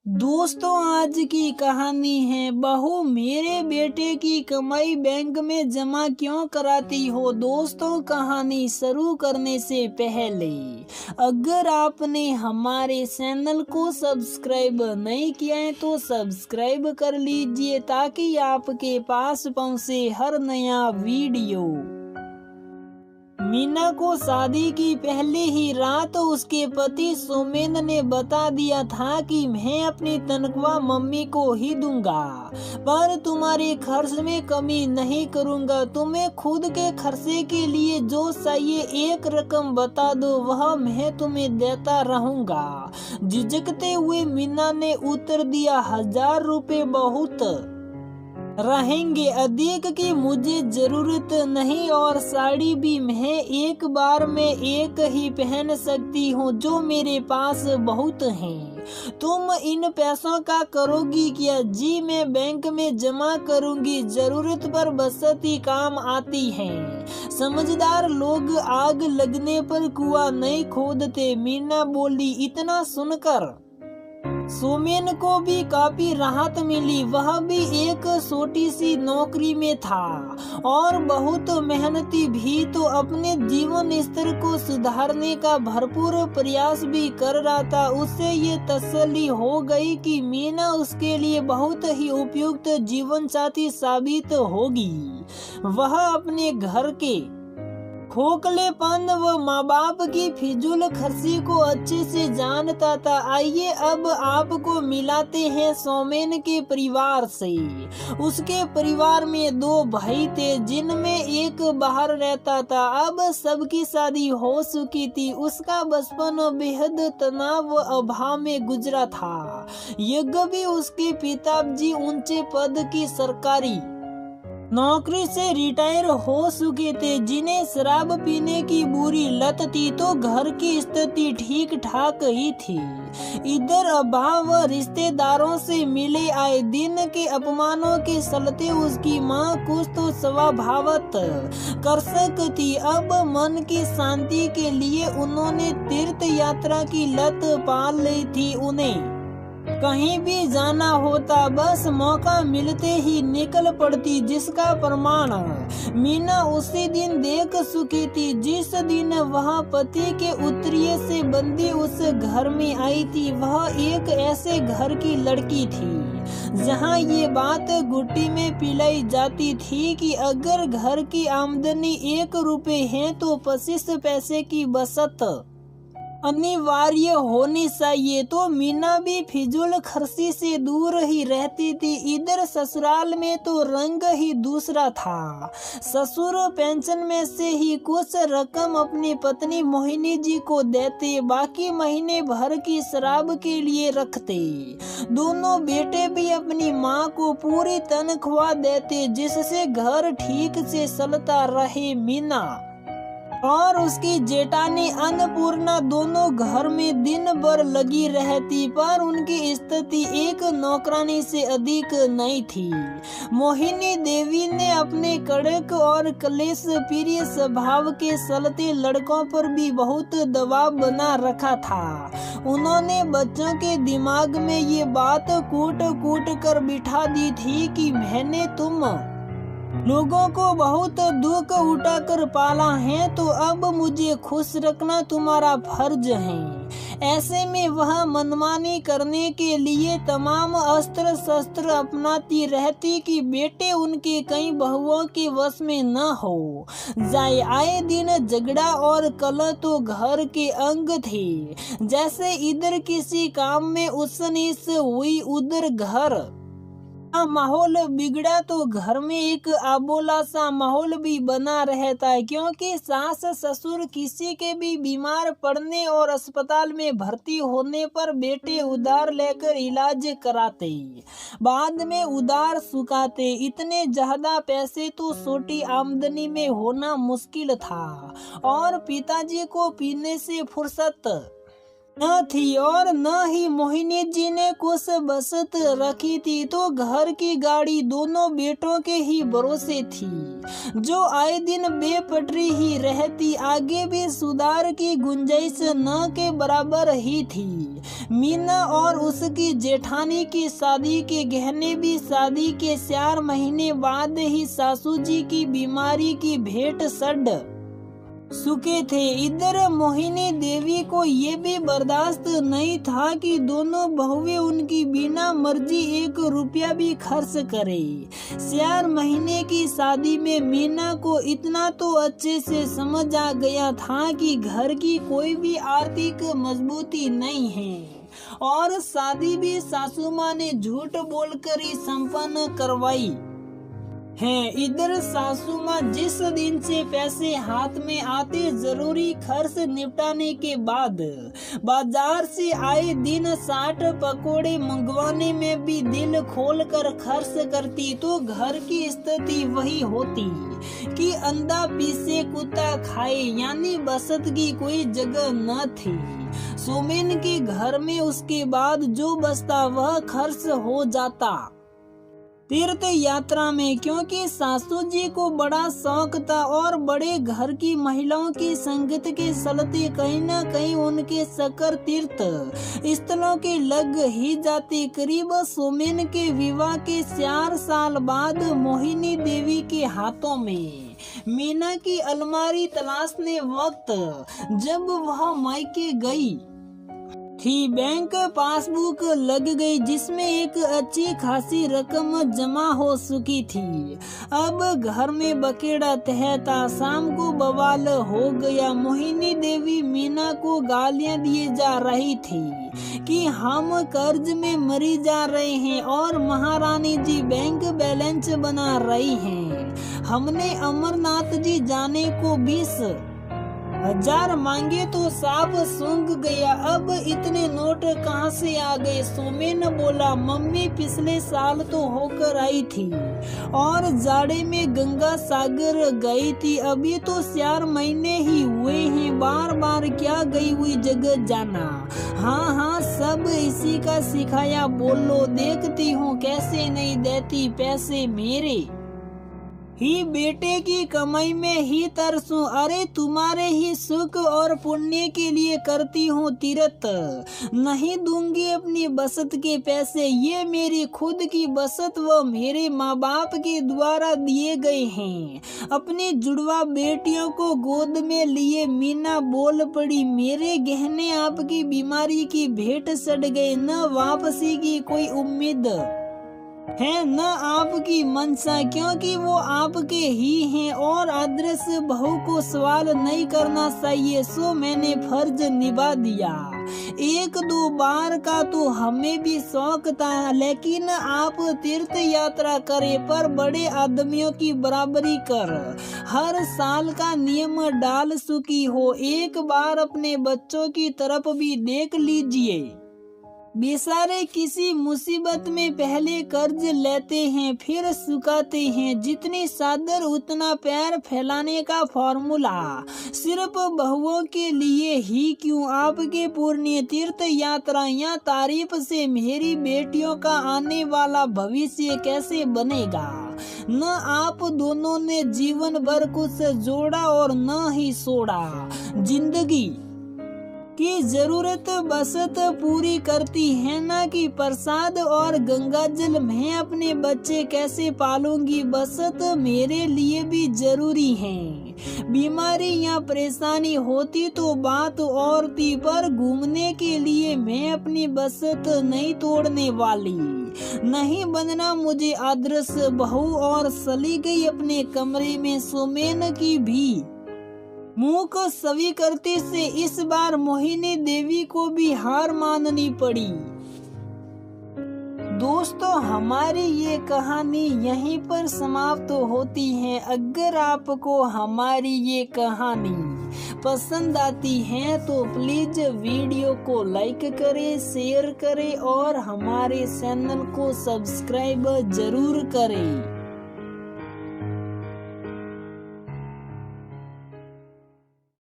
दोस्तों, आज की कहानी है बहू मेरे बेटे की कमाई बैंक में जमा क्यों कराती हो। दोस्तों, कहानी शुरू करने से पहले अगर आपने हमारे चैनल को सब्सक्राइब नहीं किया है तो सब्सक्राइब कर लीजिए ताकि आपके पास पहुंचे हर नया वीडियो। मीना को शादी की पहले ही रात उसके पति सोमेन ने बता दिया था कि मैं अपनी तनख्वाह मम्मी को ही दूंगा, पर तुम्हारे खर्च में कमी नहीं करूंगा। तुम्हें खुद के खर्चे के लिए जो चाहिए एक रकम बता दो, वह मैं तुम्हें देता रहूंगा। झिझकते हुए मीना ने उत्तर दिया, 1000 रुपए बहुत रहेंगे, अधिक की मुझे जरूरत नहीं, और साड़ी भी मैं एक बार में एक ही पहन सकती हूँ जो मेरे पास बहुत हैं। तुम इन पैसों का करोगी क्या? जी, मैं बैंक में जमा करूंगी, जरूरत पर बचती काम आती है। समझदार लोग आग लगने पर कुआं नहीं खोदते, मीना बोली। इतना सुनकर सोमेन को भी काफी राहत मिली। वह भी एक छोटी सी नौकरी में था और बहुत मेहनती भी, तो अपने जीवन स्तर को सुधारने का भरपूर प्रयास भी कर रहा था। उससे ये तसल्ली हो गई कि मीना उसके लिए बहुत ही उपयुक्त जीवन साथी साबित होगी। वह अपने घर के खोखलेपन व माँ बाप की फिजूल खर्ची को अच्छे से जानता था। आइए अब आपको मिलाते हैं सोमेन के परिवार से। उसके परिवार में 2 भाई थे, जिनमें एक बाहर रहता था। अब सबकी शादी हो चुकी थी। उसका बचपन बेहद तनाव व अभाव में गुजरा था। यद्यपि उसके पिताजी ऊंचे पद की सरकारी नौकरी से रिटायर हो चुके थे, जिन्हें शराब पीने की बुरी लत थी, तो घर की स्थिति ठीक ठाक ही थी। इधर अभाव व रिश्तेदारों से मिले आए दिन के अपमानों के चलते उसकी माँ कुछ तो स्वभावत कर सकती। अब मन की शांति के लिए उन्होंने तीर्थ यात्रा की लत पाल ली थी। उन्हें कहीं भी जाना होता बस मौका मिलते ही निकल पड़ती, जिसका प्रमाण मीना उसी दिन देख चुकी थी जिस दिन वह पति के उत्तरीय से बंदी उस घर में आई थी। वह एक ऐसे घर की लड़की थी जहां ये बात गुट्टी में पिलाई जाती थी कि अगर घर की आमदनी 1 रुपए है तो 25 पैसे की बचत अनिवार्य होनी चाहिए। तो मीना भी फिजूल खर्ची से दूर ही रहती थी। इधर ससुराल में तो रंग ही दूसरा था। ससुर पेंशन में से ही कुछ रकम अपनी पत्नी मोहिनी जी को देते, बाकी महीने भर की शराब के लिए रखते। दोनों बेटे भी अपनी माँ को पूरी तनख्वाह देते, जिससे घर ठीक से चलता रहे। मीना और उसकी जेठानी अन्नपूर्णा दोनों घर में दिन भर लगी रहती, पर उनकी स्थिति एक नौकरानी से अधिक नहीं थी। मोहिनी देवी ने अपने कड़क और क्लेश प्रिय स्वभाव के चलते लड़कों पर भी बहुत दबाव बना रखा था। उन्होंने बच्चों के दिमाग में ये बात कूट कूट कर बिठा दी थी कि मैंने तुम लोगों को बहुत दुख उठाकर पाला है, तो अब मुझे खुश रखना तुम्हारा फर्ज है। ऐसे में वह मनमानी करने के लिए तमाम अस्त्र शस्त्र अपनाती रहती कि बेटे उनके कई बहुओं के वश में न हो जाए। आए दिन झगड़ा और कलह तो घर के अंग थे। जैसे इधर किसी काम में उन्नीस हुई, उधर घर माहौल बिगड़ा तो घर में एक अबोला सा माहौल भी बना रहता है, क्योंकि सास ससुर किसी के भी बीमार पड़ने और अस्पताल में भर्ती होने पर बेटे उधार लेकर इलाज कराते, बाद में उधार चुकाते। इतने ज्यादा पैसे तो छोटी आमदनी में होना मुश्किल था, और पिताजी को पीने से फुर्सत न थी और न ही मोहिनी जी ने कुछ बचत रखी थी, तो घर की गाड़ी दोनों बेटों के ही भरोसे थी, जो आए दिन बेपटरी ही रहती। आगे भी सुधार की गुंजाइश न के बराबर ही थी। मीना और उसकी जेठानी की शादी के गहने भी शादी के 4 महीने बाद ही सासू जी की बीमारी की भेंट सड़ चुके थे। इधर मोहिनी देवी को ये भी बर्दाश्त नहीं था कि दोनों बहुएं उनकी बिना मर्जी 1 रुपया भी खर्च करे। 4 महीने की शादी में मीना को इतना तो अच्छे से समझ आ गया था कि घर की कोई भी आर्थिक मजबूती नहीं है और शादी भी सासू माँ ने झूठ बोलकर ही संपन्न करवाई है। इधर सासू माँ जिस दिन से पैसे हाथ में आते जरूरी खर्च निपटाने के बाद बाजार से आए दिन 60 पकोड़े मंगवाने में भी दिल खोलकर खर्च करती, तो घर की स्थिति वही होती कि अंधा पीसे कुत्ता खाए, यानी बचत की कोई जगह न थी। सोमेन के घर में उसके बाद जो बचता वह खर्च हो जाता तीर्थ यात्रा में, क्योंकि सासू जी को बड़ा शौक था और बड़े घर की महिलाओं की संगत के चलते कहीं न कहीं उनके सकर तीर्थ स्थलों के लग ही जाते। करीब सोमेन के विवाह के 4 साल बाद मोहिनी देवी के हाथों में मीना की अलमारी तलाशने वक्त जब वह मायके गई थी, बैंक पासबुक लग गई जिसमें एक अच्छी खासी रकम जमा हो चुकी थी। अब घर में बकेड़ा तहता, शाम को बवाल हो गया। मोहिनी देवी मीना को गालियां दिए जा रही थी कि हम कर्ज में मरी जा रहे हैं और महारानी जी बैंक बैलेंस बना रही हैं। हमने अमरनाथ जी जाने को 20,000 मांगे तो साफ सूंघ गया। अब इतने नोट कहाँ से आ गए? सोमेन बोला, मम्मी पिछले साल तो होकर आई थी और जाड़े में गंगा सागर गई थी। अभी तो 4 महीने ही हुए हैं, बार बार क्या गई हुई जगह जाना। हाँ हाँ, सब इसी का सिखाया। बोलो, देखती हूँ कैसे नहीं देती पैसे मेरे ही बेटे की कमाई में ही तरसूं। अरे तुम्हारे ही सुख और पुण्य के लिए करती हूँ तीर्थ, नहीं दूंगी अपनी बचत के पैसे। ये मेरी खुद की बचत व मेरे माँ बाप के द्वारा दिए गए हैं। अपनी जुड़वा बेटियों को गोद में लिए मीना बोल पड़ी, मेरे गहने आपकी बीमारी की भेंट सड़ गए। न वापसी की कोई उम्मीद है न आपकी मनसा, क्योंकि वो आपके ही हैं और अदृश्य बहू को सवाल नहीं करना चाहिए। सो मैंने फर्ज निभा दिया। 1-2 बार का तो हमें भी शौक था, लेकिन आप तीर्थ यात्रा करे पर बड़े आदमियों की बराबरी कर हर साल का नियम डाल चुकी हो। एक बार अपने बच्चों की तरफ भी देख लीजिए। बेचारे किसी मुसीबत में पहले कर्ज लेते हैं फिर चुकाते हैं। जितनी चादर उतना पैर फैलाने का फॉर्मूला सिर्फ बहुओं के लिए ही क्यों? आपके पुण्य तीर्थ यात्रा या तारीफ से मेरी बेटियों का आने वाला भविष्य कैसे बनेगा? न आप दोनों ने जीवन भर कुछ जोड़ा और न ही छोड़ा। जिंदगी की जरूरत बचत पूरी करती है, ना कि प्रसाद और गंगा जल। मैं अपने बच्चे कैसे पालूंगी? बचत मेरे लिए भी जरूरी है। बीमारी या परेशानी होती तो बात और थी, पर घूमने के लिए मैं अपनी बचत नहीं तोड़ने वाली। नहीं बनना मुझे आदर्श बहू। और चली गई अपने कमरे में। सोमेन की भी मुंह को सवी करते से इस बार मोहिनी देवी को भी हार माननी पड़ी। दोस्तों, हमारी ये कहानी यहीं पर समाप्त होती है। अगर आपको हमारी ये कहानी पसंद आती है तो प्लीज वीडियो को लाइक करें, शेयर करें और हमारे चैनल को सब्सक्राइब जरूर करें।